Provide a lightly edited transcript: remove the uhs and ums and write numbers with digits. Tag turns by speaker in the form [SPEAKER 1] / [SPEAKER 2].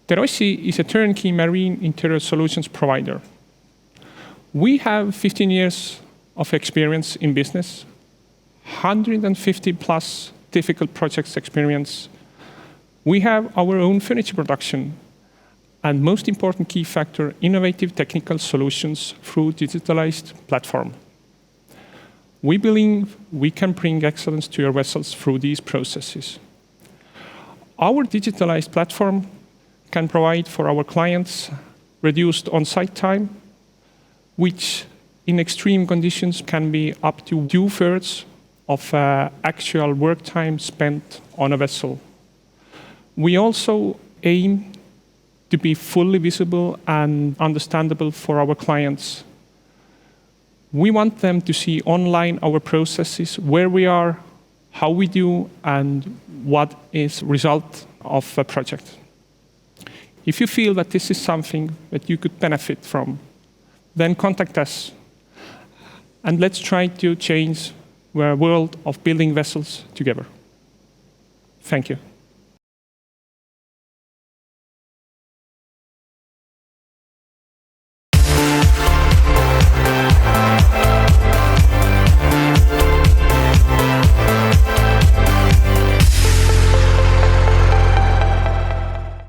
[SPEAKER 1] DeRossi is a turnkey marine interior solutions provider. We have 15 years of experience in business, 150 plus difficult projects experience. We have our own furniture production, and most important key factor, innovative technical solutions through digitalized platform. We believe we can bring excellence to your vessels through these processes. Our digitalized platform can provide for our clients reduced on-site time, which in extreme conditions can be up to 2/3 of actual work time spent on a vessel. We also aim to be fully visible and understandable for our clients. We want them to see online our processes, where we are, how we do, and what is the result of a project. If you feel that this is something that you could benefit from, then contact us. And let's try to change the world of building vessels together. Thank you.